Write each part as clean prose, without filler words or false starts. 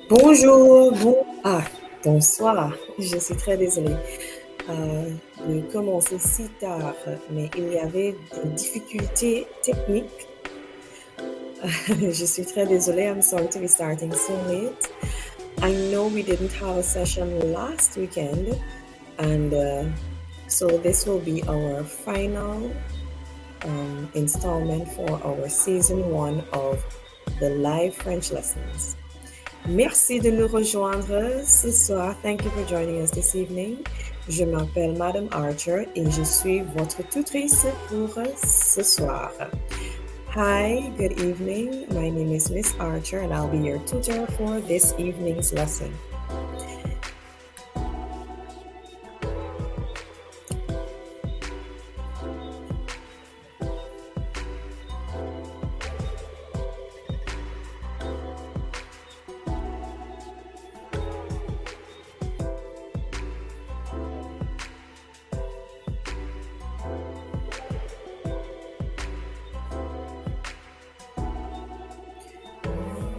Bonjour, bonsoir. Je suis très désolée de commencer si tard, mais il y avait des difficultés techniques. Je suis très désolée. I'm sorry to be starting so late. I know we didn't have a session last weekend, and so this will be our final installment for our season 1 of the live French lessons. Merci de nous rejoindre ce soir. Thank you for joining us this evening. Je m'appelle Madame Archer et je suis votre tutrice pour ce soir. Hi, good evening. My name is Miss Archer and I'll be your tutor for this evening's lesson.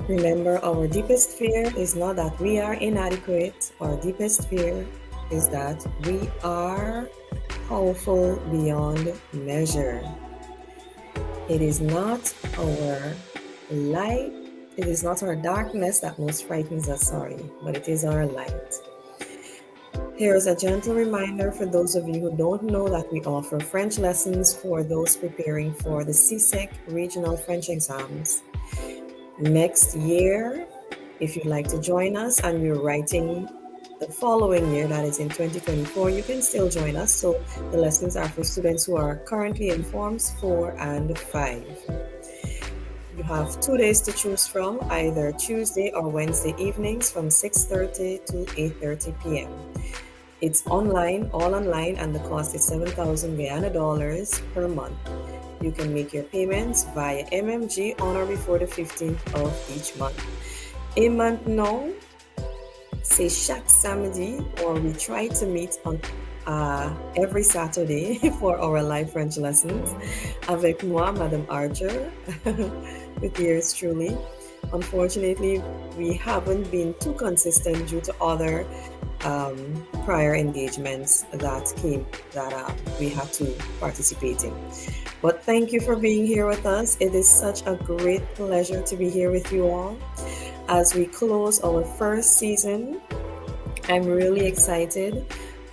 Remember, our deepest fear is not that we are inadequate. Our deepest fear is that we are powerful beyond measure. It is not our light, it is not our darkness that most frightens us, but it is our light. Here's a gentle reminder for those of you who don't know that we offer French lessons for those preparing for the CSEC regional French exams. Next year, if you'd like to join us and you're writing the following year, that is in 2024, you can still join us. So the lessons are for students who are currently in Forms 4 and 5. You have 2 days to choose from, either Tuesday or Wednesday evenings from 6:30 to 8:30 p.m. It's online, all online, and the cost is $7,000 Guyana per month. You can make your payments via MMG on or before the 15th of each month. Et maintenant, c'est chaque samedi, or we try to meet on every Saturday for our live French lessons. Avec moi, Madame Archer, with yours truly. Unfortunately, we haven't been too consistent due to other prior engagements that we had to participate in. But thank you for being here with us. It is such a great pleasure to be here with you all. As we close our first season, I'm really excited.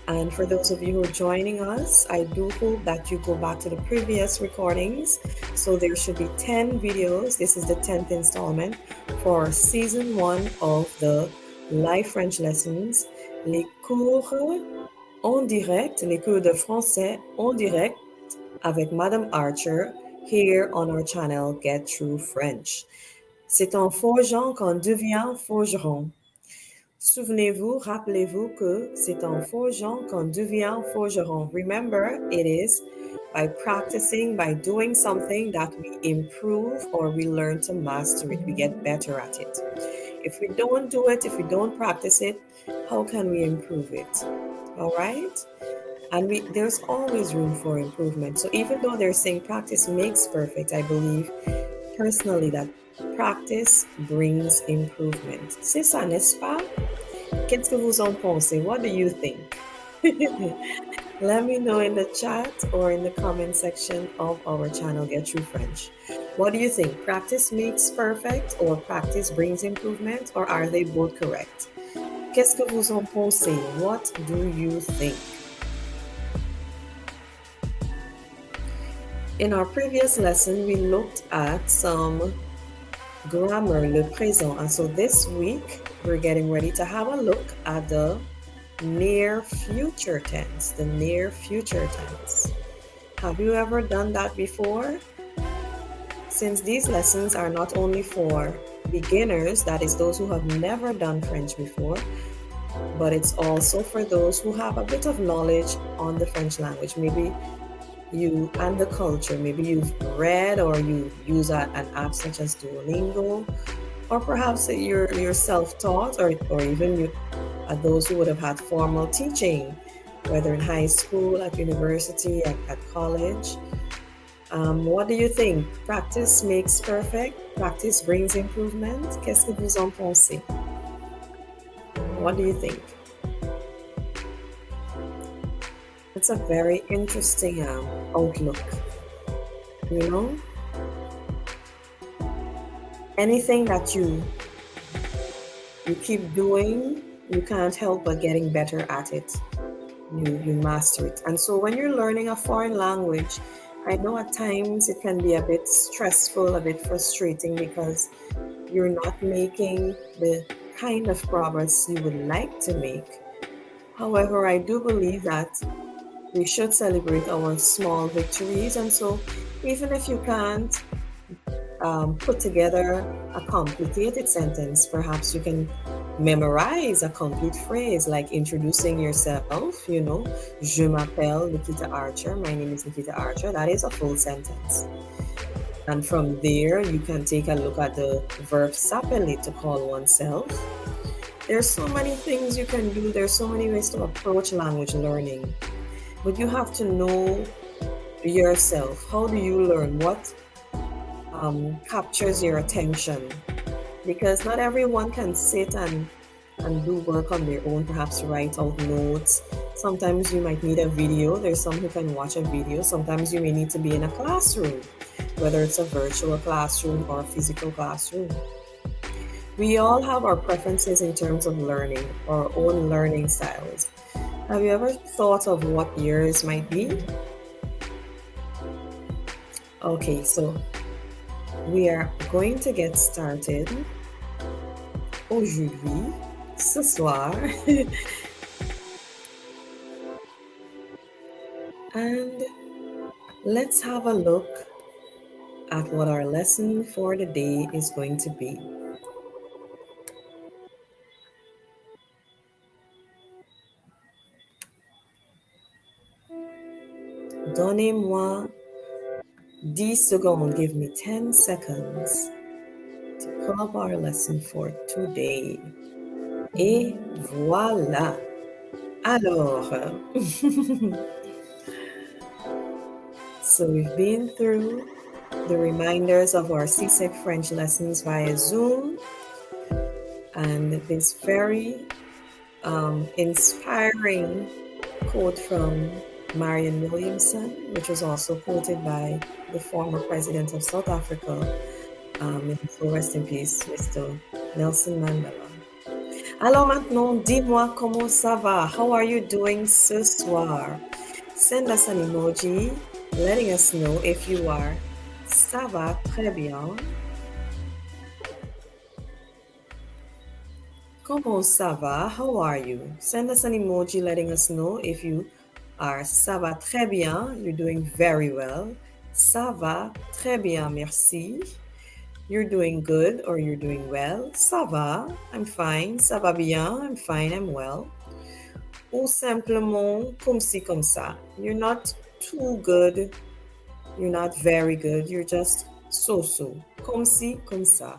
And for those of you who are joining us, I do hope that you go back to the previous recordings. So there should be 10 videos. This is the 10th installment for season 1 of the live French lessons. Les cours en direct, les cours de français en direct avec Madame Archer here on our channel Get True French. C'est en forgeant qu'on devient forgeron. Souvenez-vous, rappelez-vous que c'est en forgeant qu'on devient forgeron. Remember, it is by practicing, by doing something that we improve or we learn to master it. We get better at it. If we don't do it, if we don't practice it, how can we improve it? All right? And there's always room for improvement. So even though they're saying practice makes perfect, I believe personally that practice brings improvement. C'est ça, n'est-ce pas? Qu'est-ce que vous en pensez? What do you think? Let me know in the chat or in the comment section of our channel, Get True French. What do you think? Practice makes perfect or practice brings improvement, or are they both correct? Qu'est-ce que vous en pensez? What do you think? In our previous lesson, we looked at some grammar, le présent. And so this week, we're getting ready to have a look at the near future tense, the near future tense. Have you ever done that before? Since these lessons are not only for beginners, that is those who have never done French before, but it's also for those who have a bit of knowledge on the French language. Maybe you and the culture, maybe you've read or you use an app such as Duolingo, or perhaps you're self-taught, or even those who would have had formal teaching whether in high school, at university, at college. What do you think? Practice makes perfect? Practice brings improvement? Qu'est-ce que vous en pensez? What do you think? It's a very interesting outlook. You know, anything that you keep doing, you can't help but getting better at it. You master it. And so when you're learning a foreign language, I know at times it can be a bit stressful, a bit frustrating because you're not making the kind of progress you would like to make. However, I do believe that we should celebrate our small victories. And so even if you can't put together a complicated sentence, perhaps you can memorize a complete phrase like introducing yourself, je m'appelle Nikita Archer, my name is Nikita Archer. That is a full sentence. And from there, you can take a look at the verb s'appeler, to call oneself. There's so many things you can do. There's so many ways to approach language learning. But you have to know yourself. How do you learn? What captures your attention? Because not everyone can sit and do work on their own, perhaps write out notes. Sometimes you might need a video. There's some who can watch a video. Sometimes you may need to be in a classroom, whether it's a virtual classroom or a physical classroom. We all have our preferences in terms of learning, our own learning styles. Have you ever thought of what yours might be? Okay, so we are going to get started aujourd'hui, ce soir. And let's have a look at what our lesson for the day is going to be. Donnez-moi 10 secondes. Give me 10 seconds to pull up our lesson for today. Et voilà. Alors, so we've been through the reminders of our CSEC French lessons via Zoom, and this very inspiring quote from Marianne Williamson, which was also quoted by the former president of South Africa, so rest in peace, Mr. Nelson Mandela. Alors maintenant, dis-moi comment ça va? How are you doing ce soir? Send us an emoji letting us know if you are. Ça va très bien. Comment ça va? How are you? Send us an emoji letting us know if you are. Ça va très bien. You're doing very well. Ça va très bien, merci. You're doing good or you're doing well. Ça va, I'm fine. Ça va bien, I'm fine, I'm well. Ou simplement comme ci, comme ça. You're not too good. You're not very good. You're just so-so. Comme ci, comme ça.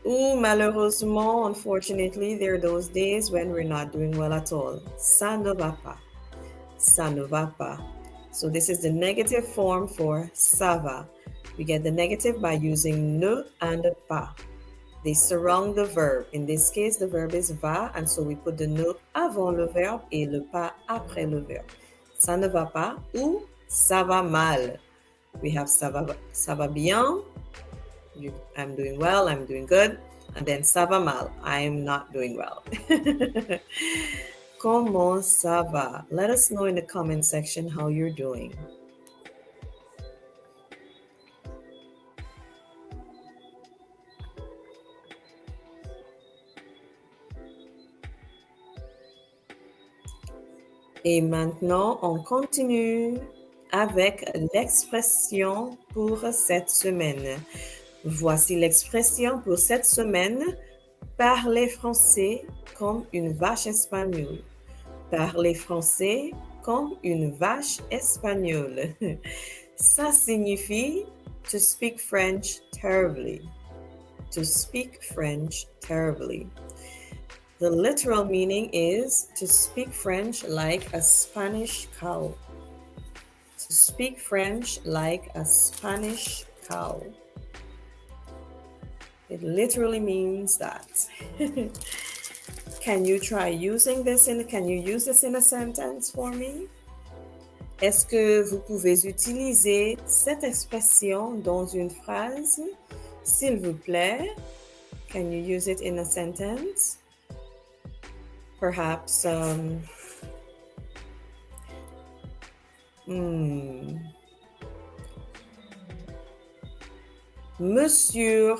Ou malheureusement, unfortunately, there are those days when we're not doing well at all. Ça ne va pas. Ça ne va pas. So this is the negative form for ça va. We get the negative by using ne and pas. They surround the verb. In this case, the verb is va, and so we put the ne avant le verbe et le pas après le verbe. Ça ne va pas ou ça va mal. We have ça va bien. I'm doing well, I'm doing good. And then ça va mal. I'm not doing well. Comment ça va? Let us know in the comment section how you're doing. Et maintenant, on continue avec l'expression pour cette semaine. Voici l'expression pour cette semaine. Parler français comme une vache espagnole. Parler français comme une vache espagnole. Ça signifie to speak French terribly. To speak French terribly. The literal meaning is to speak French like a Spanish cow. To speak French like a Spanish cow. It literally means that. Can you try using this can you use this in a sentence for me? Est-ce que vous pouvez utiliser cette expression dans une phrase? S'il vous plaît. Can you use it in a sentence? Perhaps, Monsieur,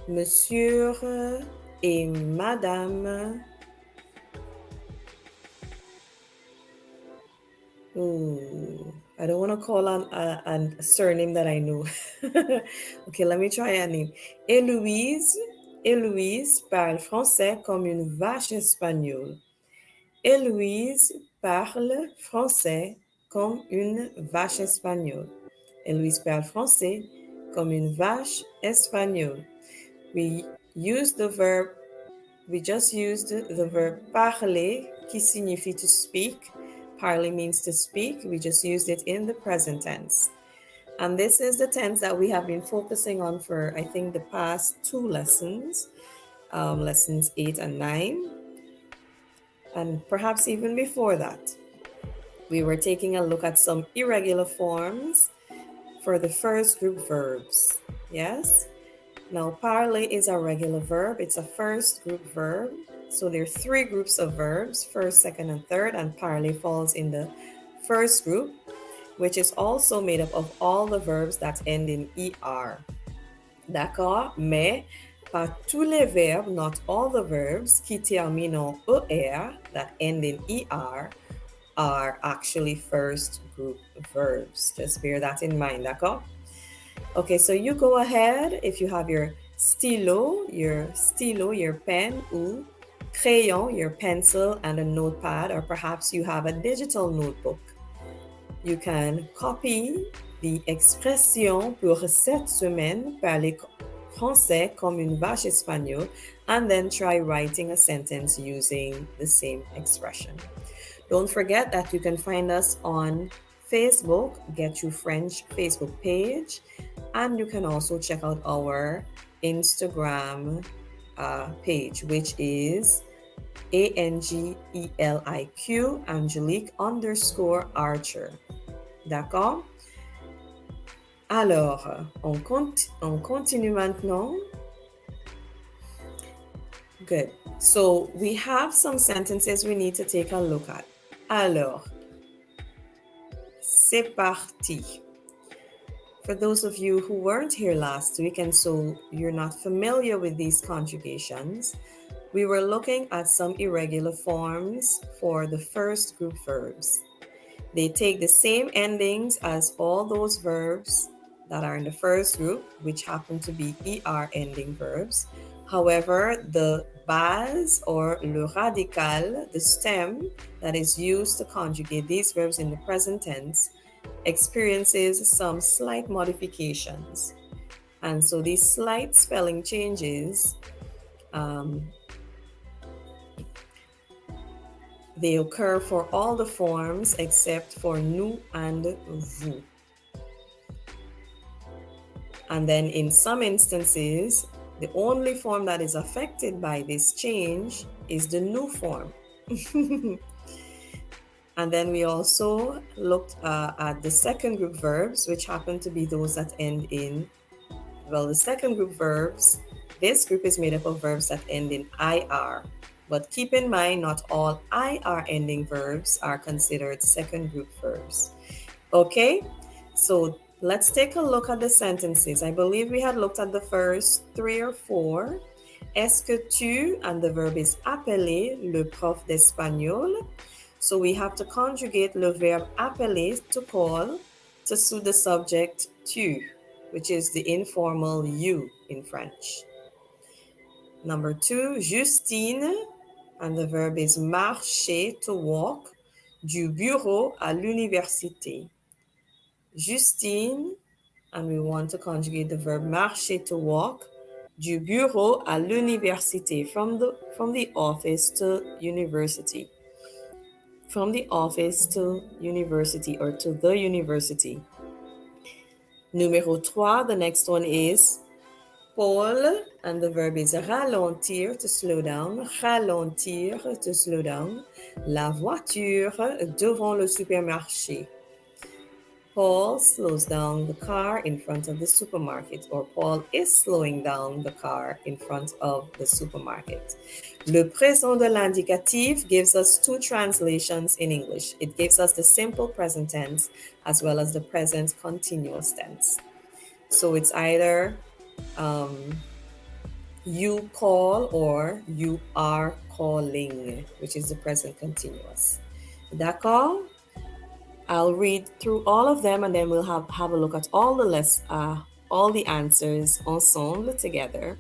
Monsieur et Madame. I don't want to call on a surname that I know. Okay, let me try a name. Héloïse parle français comme une vache espagnole. Héloïse parle français comme une vache espagnole. Héloïse parle français comme une vache espagnole. We just used the verb parler, qui signifie to speak. Parler means to speak. We just used it in the present tense. And this is the tense that we have been focusing on for, I think, the past 2 lessons, lessons 8 and 9, and perhaps even before that. We were taking a look at some irregular forms for the first group verbs. Yes? Now, parler is a regular verb. It's a first group verb. So there are 3 groups of verbs, first, second, and third, and parler falls in the first group, which is also made up of all the verbs that end in ER. D'accord? Mais pas tous les verbes, not all the verbs qui terminent en ER, that end in ER, are actually first group verbs. Just bear that in mind, d'accord? Okay, so you go ahead if you have your stylo, your pen, ou crayon, your pencil, and a notepad, or perhaps you have a digital notebook. You can copy the expression pour cette semaine, parler français comme une vache espagnole, and then try writing a sentence using the same expression. Don't forget that you can find us on Facebook, Get You French Facebook page, and you can also check out our Instagram page, which is ANGELIQ Angelique_Archer. D'accord? Alors, on continue maintenant. Good. So we have some sentences we need to take a look at. Alors, c'est parti. For those of you who weren't here last week and so you're not familiar with these conjugations, we were looking at some irregular forms for the first group verbs. They take the same endings as all those verbs that are in the first group, which happen to be ER ending verbs. However, the base or le radical, the stem that is used to conjugate these verbs in the present tense, experiences some slight modifications. And so these slight spelling changes, they occur for all the forms except for nous and vous. And then in some instances, the only form that is affected by this change is the nous form. And then we also looked at the second group verbs, which happen to be those that end in, well, the second group verbs, this group is made up of verbs that end in IR. But keep in mind, not all IR ending verbs are considered second group verbs. Okay, so let's take a look at the sentences. I believe we had looked at the first 3 or 4. Est-ce que tu, and the verb is appeler le prof d'espagnol. So we have to conjugate le verb appeler, to call, to suit the subject tu, which is the informal you in French. Number 2, Justine, and the verb is marcher, to walk, du bureau à l'université. Justine, and we want to conjugate the verb marcher, to walk, Du bureau à l'université, from the office to university. From the office to university or to the university. Numéro 3, the next one is Paul, and the verb is ralentir, to slow down, ralentir, to slow down, la voiture devant le supermarché. Paul slows down the car in front of the supermarket, or Paul is slowing down the car in front of the supermarket. Le présent de l'indicatif gives us two translations in English. It gives us the simple present tense as well as the present continuous tense. So it's either you call or you are calling, which is the present continuous. D'accord? I'll read through all of them and then we'll have a look at all the answers ensemble together.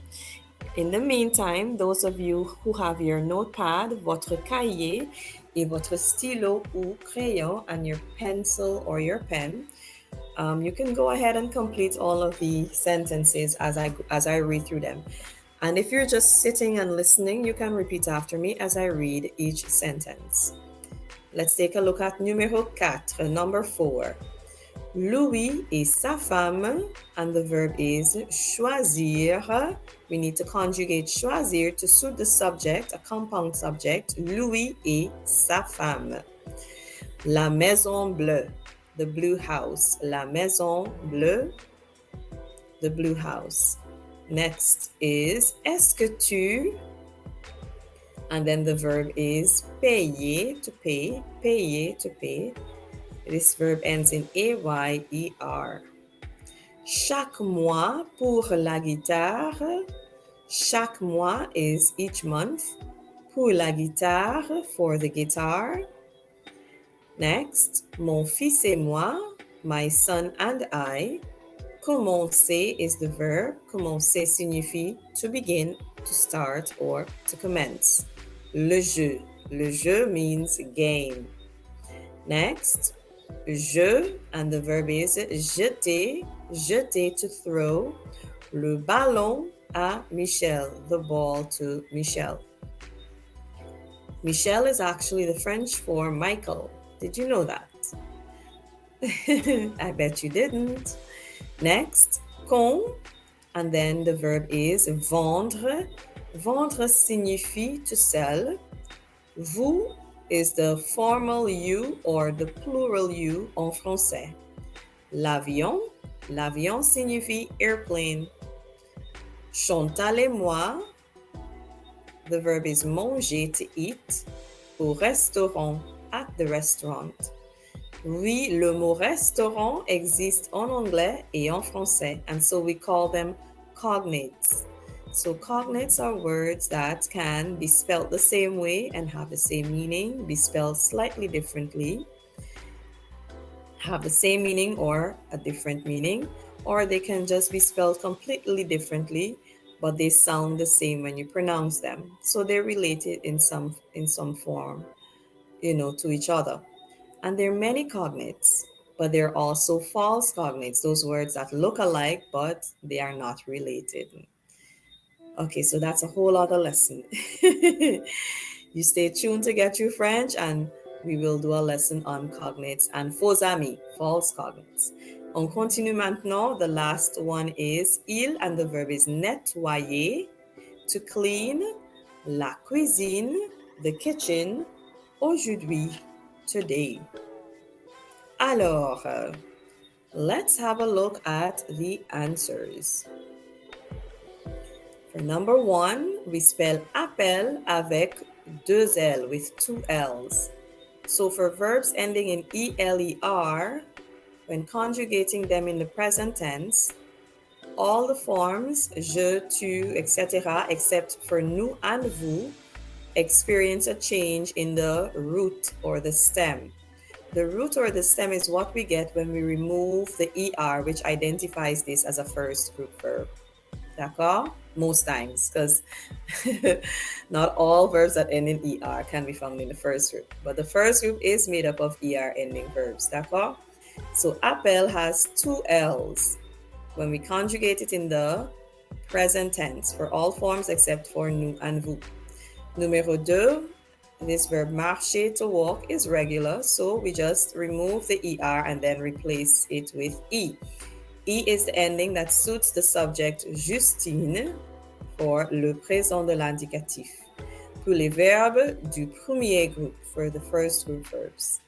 In the meantime, those of you who have your notepad, votre cahier, et votre stylo ou crayon and your pencil or your pen, you can go ahead and complete all of the sentences as I read through them. And if you're just sitting and listening, you can repeat after me as I read each sentence. Let's take a look at numéro 4, number 4. Louis et sa femme, and the verb is choisir. We need to conjugate choisir to suit the subject, a compound subject, Louis et sa femme. La maison bleue, the blue house. La maison bleue, the blue house. Next is est-ce que tu, and then the verb is payer, to pay, payer, to pay. This verb ends in A-Y-E-R. Chaque mois pour la guitare. Chaque mois is each month. Pour la guitare, for the guitar. Next, mon fils et moi, my son and I. Commencer is the verb. Commencer signifie to begin, to start, or to commence. Le jeu. Le jeu means game. Next, je, and the verb is jeter, jeter, to throw. Le ballon à Michel, the ball to Michel. Michel is actually the French for Michael. Did you know that? I bet you didn't. Next, con, and then the verb is vendre. Vendre signifie to sell. Vous is the formal you or the plural you en français. L'avion, l'avion signifie airplane. Chantal et moi, the verb is manger, to eat. Au restaurant, at the restaurant. Oui, le mot restaurant existe en anglais et en français, and so we call them cognates. So cognates are words that can be spelled the same way and have the same meaning, be spelled slightly differently, have the same meaning or a different meaning, or they can just be spelled completely differently, but they sound the same when you pronounce them. So they're related in some form, to each other. And there are many cognates, but there are also false cognates, those words that look alike, but they are not related. Okay, so that's a whole other lesson. You stay tuned to Get You French, and we will do a lesson on cognates and faux amis, false cognates. On continue maintenant. The last one is il, and the verb is nettoyer, to clean. La cuisine, the kitchen. Aujourd'hui, today. Alors, let's have a look at the answers. For number 1, we spell appel avec deux L, with two L's. So for verbs ending in E-L-E-R, when conjugating them in the present tense, all the forms je, tu, etc., except for nous and vous, experience a change in the root or the stem. The root or the stem is what we get when we remove the ER, which identifies this as a first group verb. D'accord? Most times, because not all verbs that end in ER can be found in the first group. But the first group is made up of ER ending verbs. D'accord? So appel has two L's. When we conjugate it in the present tense for all forms except for nous and vous. Numéro 2, this verb marcher, to walk, is regular, so we just remove the er and then replace it with e. E is the ending that suits the subject Justine for le présent de l'indicatif. Pour les verbes du premier groupe, for the first group verbs.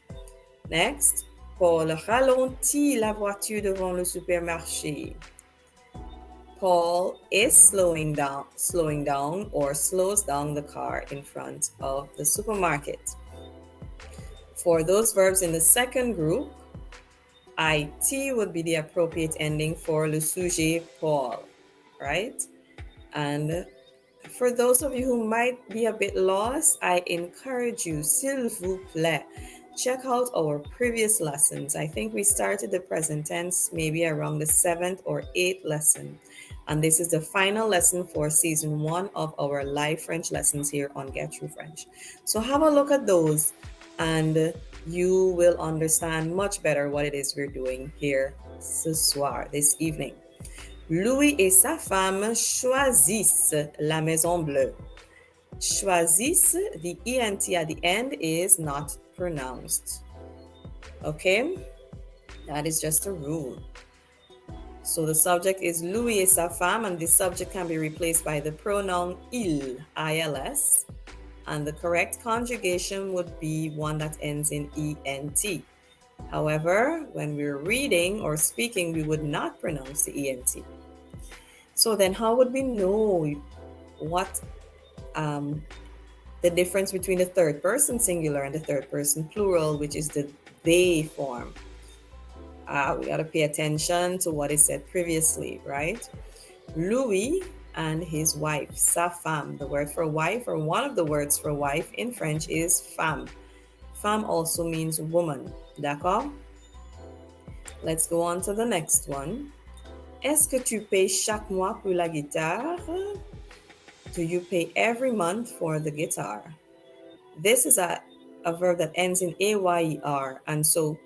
Next, Paul ralentit la voiture devant le supermarché. Paul is slowing down or slows down the car in front of the supermarket. For those verbs in the second group, it would be the appropriate ending for le sujet Paul, right? And for those of you who might be a bit lost, I encourage you, s'il vous plaît, check out our previous lessons. I think we started the present tense maybe around the 7th or 8th lesson. And this is the final lesson for season 1 of our live French lessons here on Get Through French. So have a look at those and you will understand much better what it is we're doing here ce soir, this evening. Louis et sa femme choisissent la Maison Bleue. Choisissent, the ENT at the end is not pronounced. Okay? That is just a rule. So the subject is Louis et sa femme, and this subject can be replaced by the pronoun il, ILS, and the correct conjugation would be one that ends in ENT. However, when we're reading or speaking, we would not pronounce the ENT. So then how would we know what the difference between the third person singular and the third person plural, which is the they form? We got to pay attention to what is said previously, right? Louis and his wife, sa femme. The word for wife, or one of the words for wife in French, is femme. Femme also means woman. D'accord? Let's go on to the next one. Est-ce que tu payes chaque mois pour la guitare? Do you pay every month for the guitar? This is a verb that ends in AYER, and so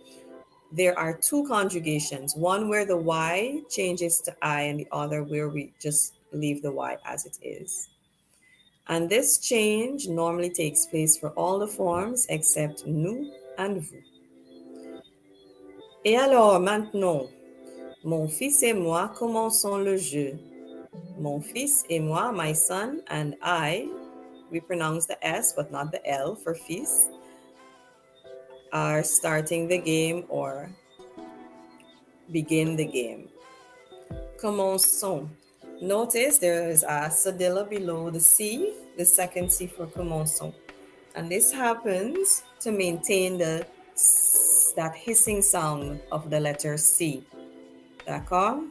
there are two conjugations, one where the Y changes to I and the other where we just leave the Y as it is. And this change normally takes place for all the forms except nous and vous. Et alors maintenant, mon fils et moi commençons le jeu. Mon fils et moi, my son and I, we pronounce the S but not the L for fils, are starting the game or begin the game. Commençons. Notice there is a cedilla below the C, the second C for commençons. And this happens to maintain that hissing sound of the letter C. D'accord?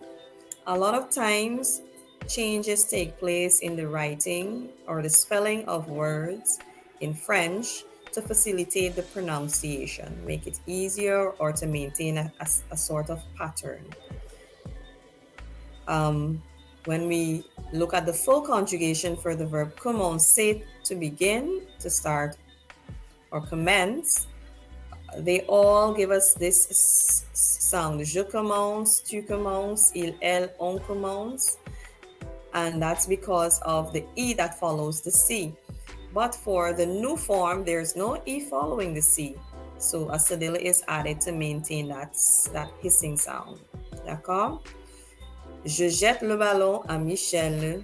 A lot of times, changes take place in the writing or the spelling of words in French to facilitate the pronunciation, make it easier, or to maintain a sort of pattern. When we look at the full conjugation for the verb commencer, to begin, to start, or commence, they all give us this sound. Je commence, tu commences, il, elle, on commence. And that's because of the E that follows the C. But for the new form, there's no E following the C. So a cedilla is added to maintain that hissing sound. D'accord? Je jette le ballon à Michel.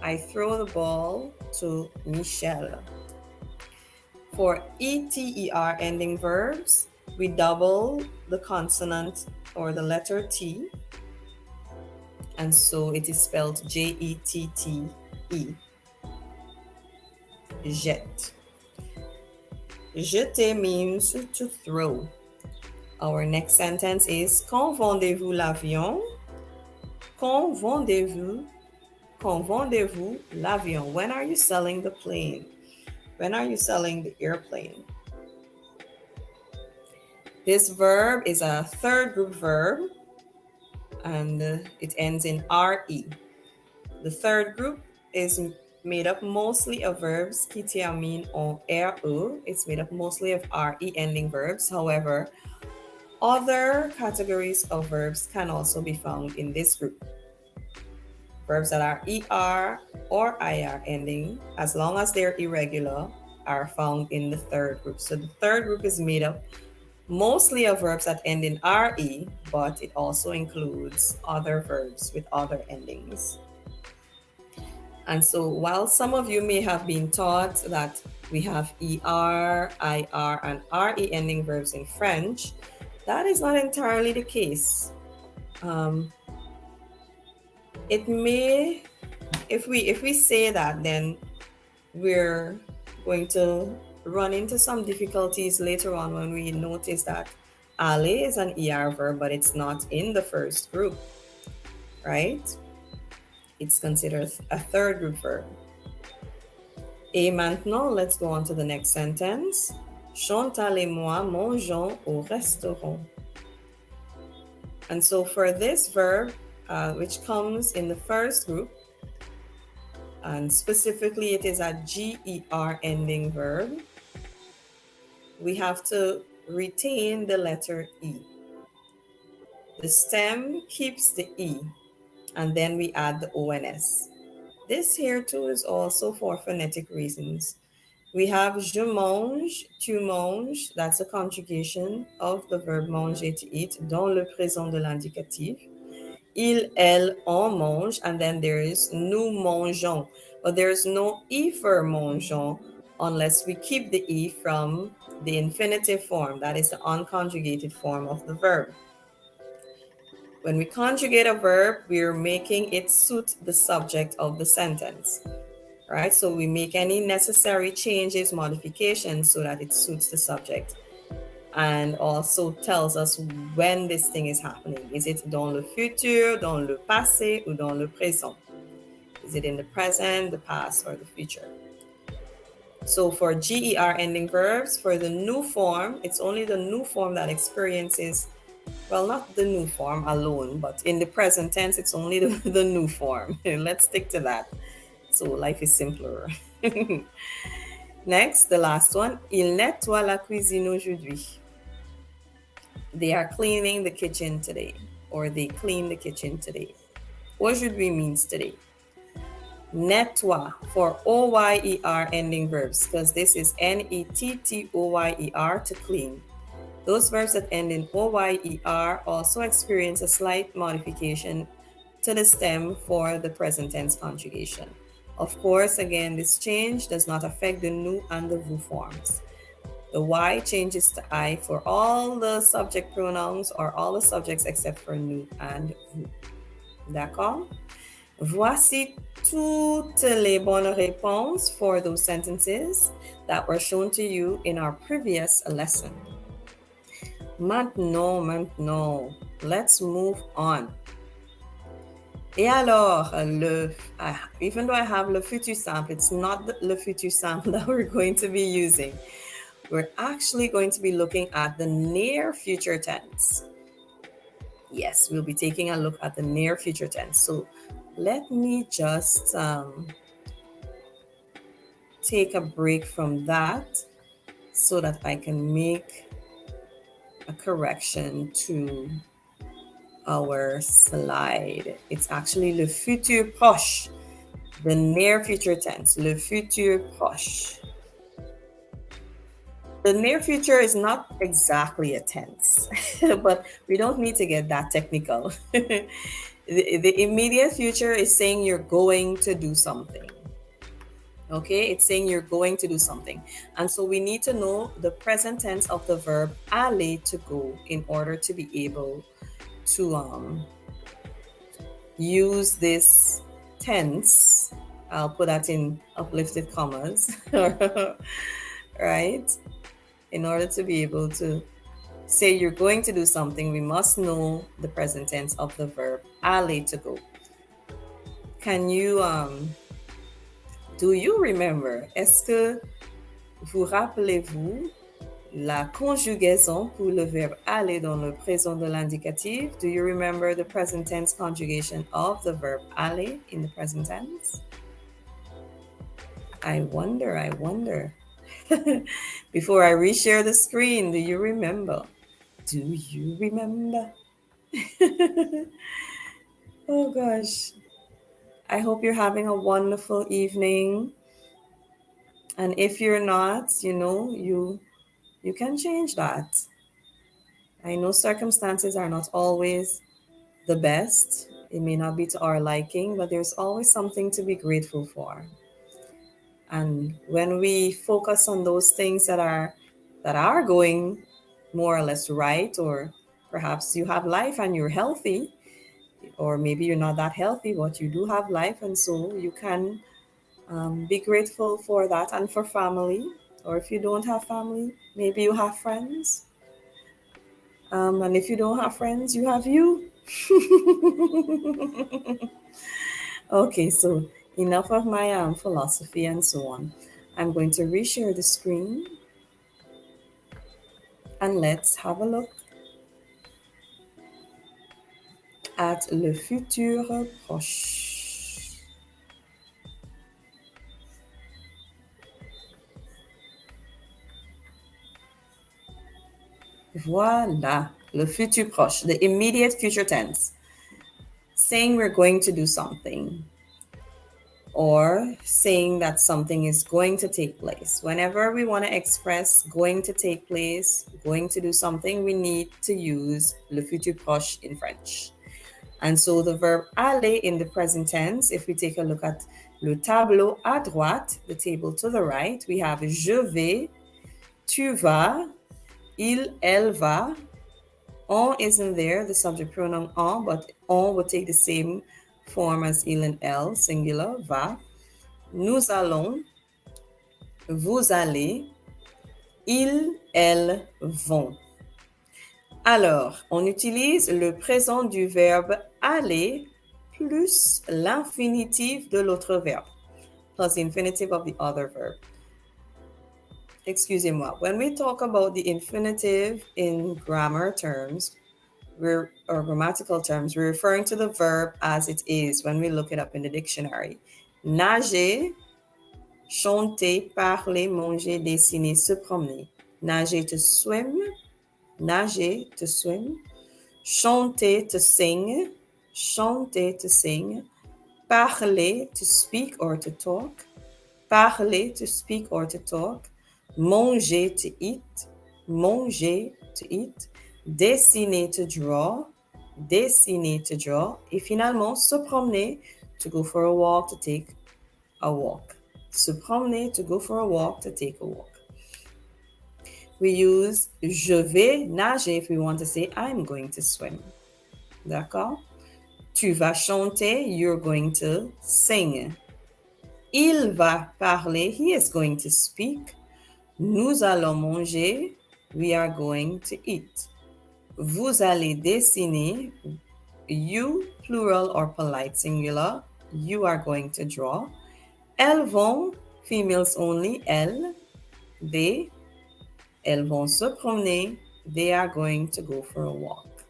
I throw the ball to Michel. For ETER ending verbs, we double the consonant or the letter T, and so it is spelled J-E-T-T-E. Jette. Jeter means to throw. Our next sentence is Quand vendez-vous l'avion? Quand vendez-vous l'avion? When are you selling the plane? When are you selling the airplane? This verb is a third group verb and it ends in RE. The third group is made up mostly of verbs qui terminent en RE. It's made up mostly of RE ending verbs. However, other categories of verbs can also be found in this group. Verbs that are ER or IR ending, as long as they're irregular, are found in the third group. So the third group is made up mostly of verbs that end in RE, but it also includes other verbs with other endings. And so while some of you may have been taught that we have ER, IR, and RE ending verbs in French, that is not entirely the case. It may, if we say that, then we're going to run into some difficulties later on when we notice that aller is an ER verb, but it's not in the first group, right? It's considered a third group verb. Et maintenant, let's go on to the next sentence. Chantal et moi mangeons au restaurant. And so for this verb, which comes in the first group, and specifically it is a GER ending verb, we have to retain the letter E. The stem keeps the E, and then we add the ONS. This here too is also for phonetic reasons. We have je mange, tu manges, that's a conjugation of the verb manger, to eat, dans le présent de l'indicatif. Il, elle, on mange, and then there is nous mangeons. But there's no E for mangeons unless we keep the E from the infinitive form, that is the unconjugated form of the verb. When we conjugate a verb, we're making it suit the subject of the sentence, right? So we make any necessary changes, modifications, so that it suits the subject and also tells us when this thing is happening. Is it dans le futur, dans le passé, ou dans le présent? Is it in the present, the past, or the future? So for GER ending verbs, for the new form, it's only the new form that experiences, well, not the new form alone, but in the present tense, it's only the new form. Let's stick to that. So life is simpler. Next, the last one. Il nettoie la cuisine aujourd'hui. They are cleaning the kitchen today, or they clean the kitchen today. Aujourd'hui means today. Nettoie for OYER ending verbs, because this is NETTOYER, to clean. Those verbs that end in OYER also experience a slight modification to the stem for the present tense conjugation. Of course, again, this change does not affect the nous and the vous forms. The Y changes to I for all the subject pronouns or all the subjects except for nous and vous. D'accord? Voici toutes les bonnes réponses for those sentences that were shown to you in our previous lesson. Maintenant, let's move on. Et alors, even though I have le futur simple, it's not le futur simple that we're going to be using. We're actually going to be looking at the near future tense. Yes, we'll be taking a look at the near future tense. So let me just take a break from that so that I can make a correction to our slide. It's actually le futur proche, the near future tense, le futur proche. The near future is not exactly a tense, but we don't need to get that technical. The immediate future is saying you're going to do something. Okay, it's saying you're going to do something. And so we need to know the present tense of the verb aller, to go, in order to be able to use this tense. I'll put that in uplifted commas, right? In order to be able to say you're going to do something, we must know the present tense of the verb aller, to go. Can you, do you remember? Est-ce que vous rappelez-vous la conjugaison pour le verbe aller dans le présent de l'indicatif? Do you remember the present tense conjugation of the verb aller in the present tense? I wonder. Before I reshare the screen, do you remember? Do you remember? Oh gosh. I hope you're having a wonderful evening. And if you're not, you can change that. I know circumstances are not always the best. It may not be to our liking, but there's always something to be grateful for. And when we focus on those things that are going more or less right, or perhaps you have life and you're healthy, or maybe you're not that healthy, but you do have life, and so you can be grateful for that and for family. Or if you don't have family, maybe you have friends. And if you don't have friends, you have you. Okay, so enough of my philosophy and so on. I'm going to reshare the screen and let's have a look at le futur proche. Voilà, le futur proche, the immediate future tense, saying we're going to do something or saying that something is going to take place. Whenever we want to express going to take place, going to do something, we need to use le futur proche in French. And so the verb aller in the present tense, if we take a look at le tableau à droite, the table to the right, we have je vais, tu vas, il, elle va. On isn't there, the subject pronoun on, but on would take the same form as il and elle, singular, va. Nous allons, vous allez, ils, elles vont. Alors, on utilise le présent du verbe aller plus l'infinitif de l'autre verbe, plus the infinitive of the other verb. Excusez-moi. When we talk about the infinitive in grammar terms, or grammatical terms, we're referring to the verb as it is when we look it up in the dictionary. Nager, chanter, parler, manger, dessiner, se promener. Nager, to swim. Nager, to swim. Chanter, to sing. Chanter, to sing. Parler, to speak or to talk. Parler, to speak or to talk. Manger, to eat. Manger, to eat. Dessiner, to draw. Dessiner, to draw. Et finalement, se promener, to go for a walk, to take a walk. Se promener, to go for a walk, to take a walk. We use je vais nager if we want to say I'm going to swim. D'accord? Tu vas chanter, you're going to sing. Il va parler, he is going to speak. Nous allons manger, we are going to eat. Vous allez dessiner, you, plural or polite singular, you are going to draw. Elles vont, females only, elles, they, elles vont se promener, they are going to go for a walk.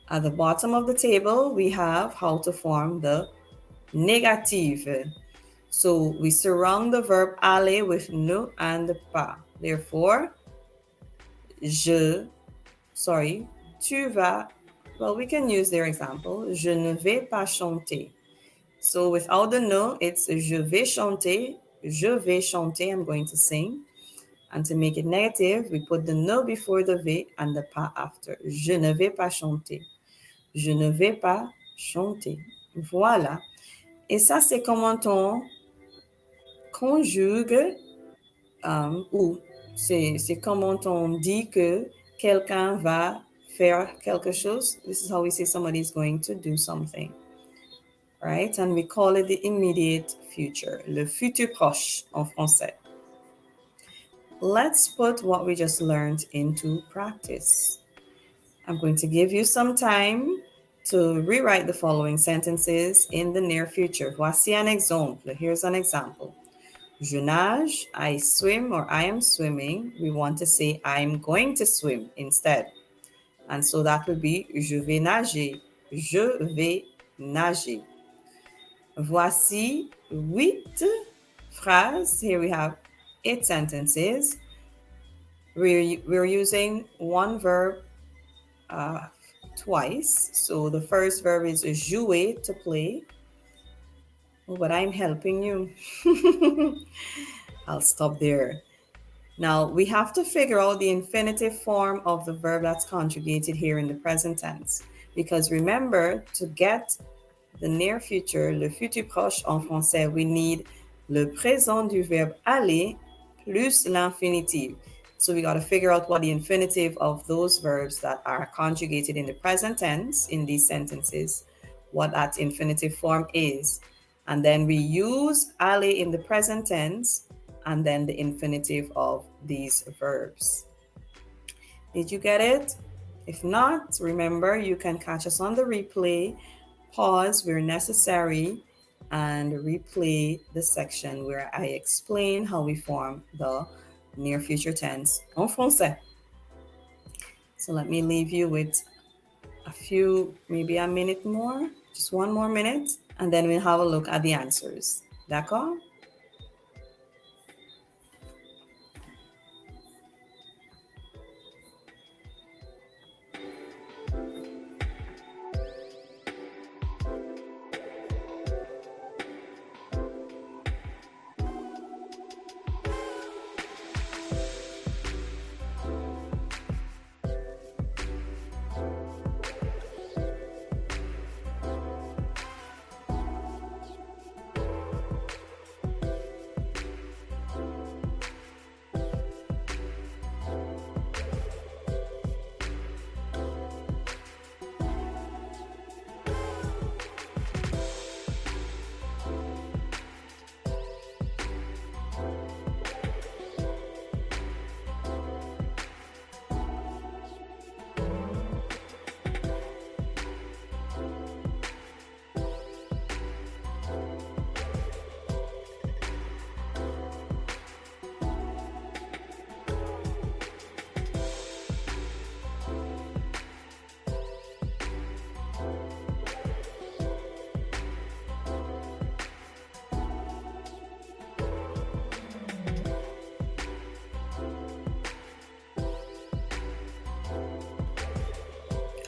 At the bottom of the table, we have how to form the negative. So we surround the verb aller with ne and pas. Therefore, tu vas, well, we can use their example. Je ne vais pas chanter. So without the ne, it's je vais chanter, I'm going to sing. And to make it negative, we put the ne before the vais and the pas after. Je ne vais pas chanter. Je ne vais pas chanter. Voilà. Et ça, c'est comment on conjugue ou c'est comment on dit que quelqu'un va faire quelque chose. This is how we say somebody is going to do something. Right? And we call it the immediate future, le futur proche en français. Let's put what we just learned into practice. I'm going to give you some time to rewrite the following sentences in the near future. Voici un exemple. Here's an example. Je nage, I swim, or I am swimming. We want to say I'm going to swim instead. And so that would be je vais nager. Je vais nager. Voici 8 phrases. Here we have 8 sentences. We're using one verb twice. So the first verb is jouer, to play. Oh, but I'm helping you. I'll stop there. Now we have to figure out the infinitive form of the verb that's conjugated here in the present tense. Because remember, to get the near future, le futur proche en français, we need le présent du verbe aller plus l'infinitive. So we got to figure out what the infinitive of those verbs that are conjugated in the present tense in these sentences, what that infinitive form is. And then we use aller in the present tense and then the infinitive of these verbs. Did you get it? If not, remember you can catch us on the replay, pause where necessary, and replay the section where I explain how we form the near future tense en français. So let me leave you with a few, maybe a minute more, just one more minute, and then we'll have a look at the answers. D'accord?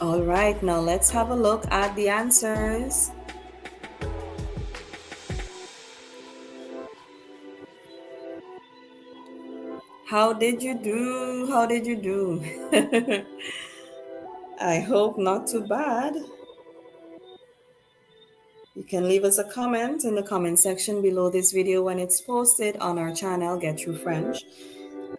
All right, now let's have a look at the answers. How did you do? How did you do? I hope not too bad. You can leave us a comment in the comment section below this video when it's posted on our channel, Get Through French,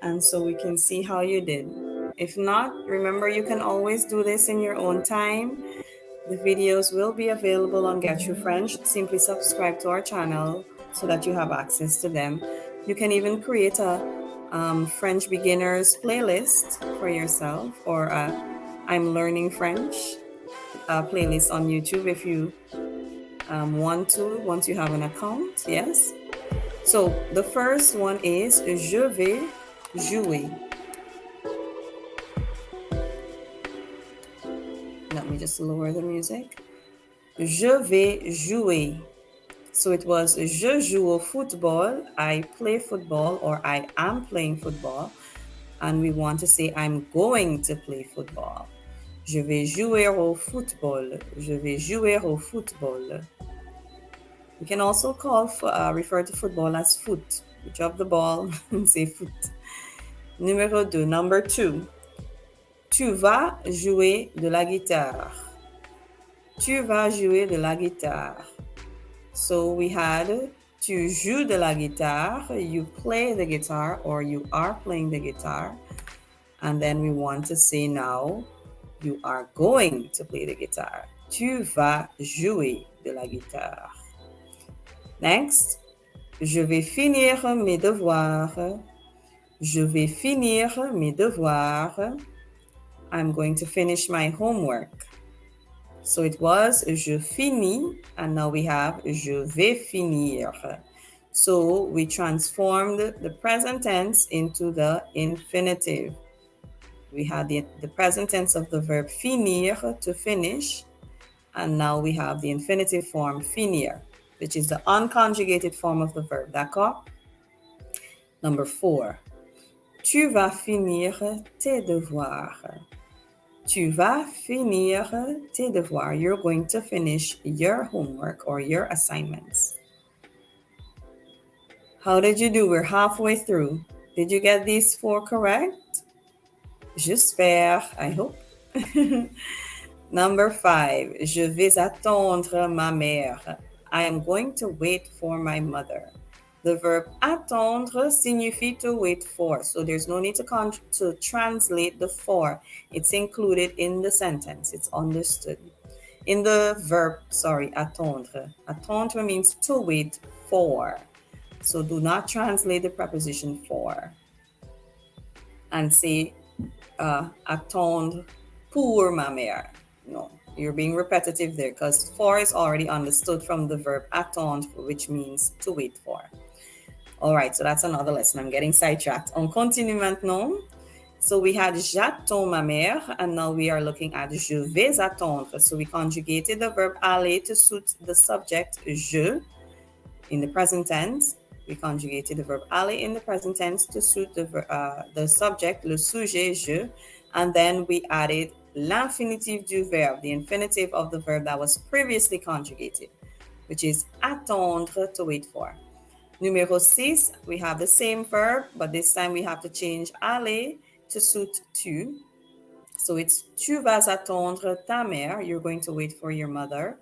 and so we can see how you did. If not, remember you can always do this in your own time. The videos will be available on Get Through French. Simply subscribe to our channel so that you have access to them. You can even create a French beginners playlist for yourself, or a I'm learning French playlist on YouTube if you want to, once you have an account. Yes. So the first one is je vais jouer. Let me just lower the music. Je vais jouer. So it was je joue au football, I play football, or I am playing football. And we want to say I'm going to play football. Je vais jouer au football. Je vais jouer au football. We can also refer to football as foot. You drop the ball and say foot. Numéro 2, number 2. Tu vas jouer de la guitare. Tu vas jouer de la guitare. So we had tu joues de la guitare, you play the guitar, or you are playing the guitar. And then we want to say now, you are going to play the guitar. Tu vas jouer de la guitare. Next, je vais finir mes devoirs. Je vais finir mes devoirs. I'm going to finish my homework. So it was je finis, and now we have je vais finir. So we transformed the present tense into the infinitive. We had the present tense of the verb finir, to finish, and now we have the infinitive form finir, which is the unconjugated form of the verb. D'accord? Number 4. Tu vas finir tes devoirs. Tu vas finir tes devoirs. You're going to finish your homework or your assignments. How did you do? We're halfway through. Did you get these 4 correct? J'espère. I hope. Number 5. Je vais attendre ma mère. I am going to wait for my mother. The verb attendre signifie to wait for. So there's no need to translate the for. It's included in the sentence. It's understood. In the verb, attendre. Attendre means to wait for. So do not translate the preposition for and say attendre pour ma mère. No, you're being repetitive there because for is already understood from the verb attendre, which means to wait for. All right, so that's another lesson. I'm getting sidetracked. On continue maintenant. So we had j'attends ma mère, and now we are looking at je vais attendre. So we conjugated the verb aller to suit the subject je in the present tense. We conjugated the verb aller in the present tense to suit the subject, le sujet, je, and then we added l'infinitive du verbe, the infinitive of the verb that was previously conjugated, which is attendre, to wait for. Numéro 6, we have the same verb, but this time we have to change aller to suit tu. So it's tu vas attendre ta mère, you're going to wait for your mother.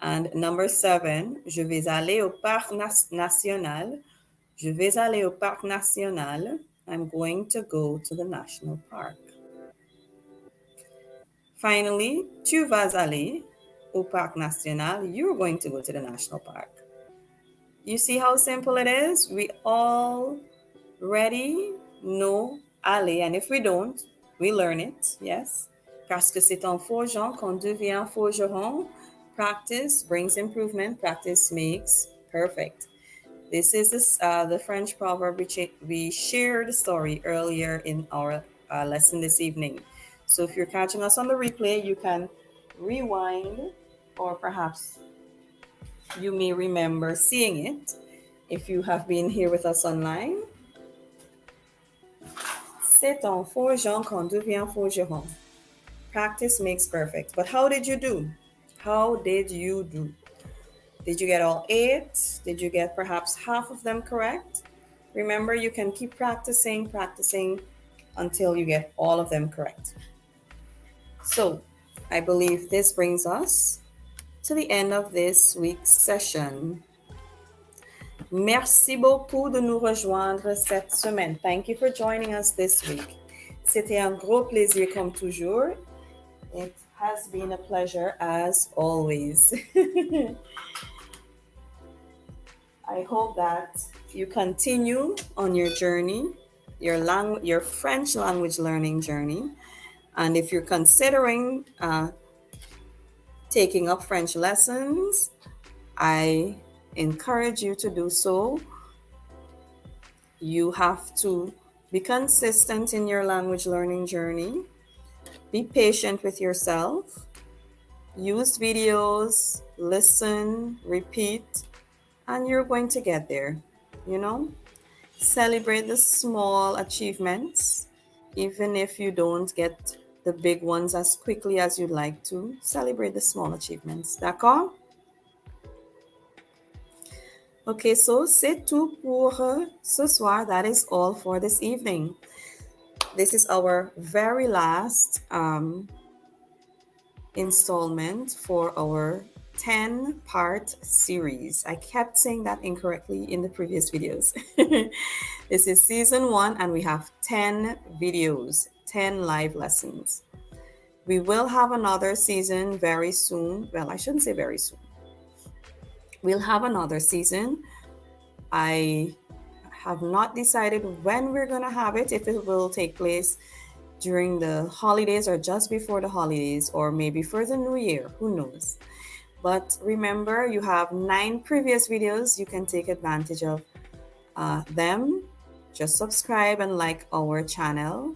And number 7, je vais aller au parc national. Je vais aller au parc national. I'm going to go to the national park. Finally, tu vas aller au parc national. You're going to go to the national park. You see how simple it is? We already know aller, and if we don't, we learn it, yes. Parce que c'est en forgeant qu'on devient forgeron. Practice brings improvement. Practice makes perfect. This is the French proverb we shared the story earlier in our lesson this evening. So if you're catching us on the replay, you can rewind, or perhaps you may remember seeing it if you have been here with us online. C'est en forgeant qu'on devient forgeron. Practice makes perfect. But how did you do? How did you do? Did you get all 8? Did you get perhaps half of them correct? Remember, you can keep practicing until you get all of them correct. So, I believe this brings us to the end of this week's session. Merci beaucoup de nous rejoindre cette semaine. Thank you for joining us this week. C'était un gros plaisir comme toujours. It has been a pleasure as always. I hope that you continue on your journey, your French language learning journey. And if you're considering taking up French lessons, I encourage you to do so. You have to be consistent in your language learning journey. Be patient with yourself. Use videos, listen, repeat, and you're going to get there, Celebrate the small achievements, even if you don't get the big ones as quickly as you'd like to. Celebrate the small achievements, d'accord? Okay, so c'est tout pour ce soir. That is all for this evening. This is our very last installment for our 10-part series. I kept saying that incorrectly in the previous videos. This is season 1, and we have 10 videos, 10 live lessons. We will have another season very soon. Well, I shouldn't say very soon. We'll have another season. I have not decided when we're going to have it, if it will take place during the holidays or just before the holidays, or maybe for the new year, who knows. But remember, you have 9 previous videos. You can take advantage of them. Just subscribe and like our channel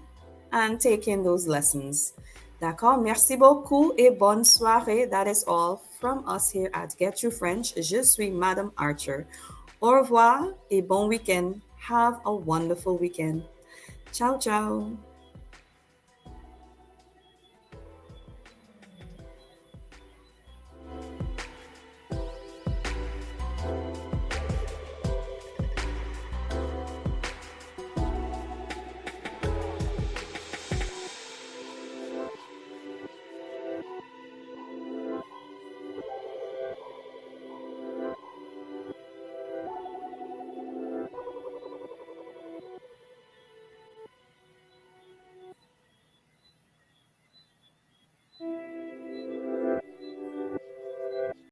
and take in those lessons. D'accord? Merci beaucoup et bonne soirée. That is all from us here at Get You French. Je suis Madame Archer. Au revoir et bon week-end. Have a wonderful weekend. Ciao, ciao.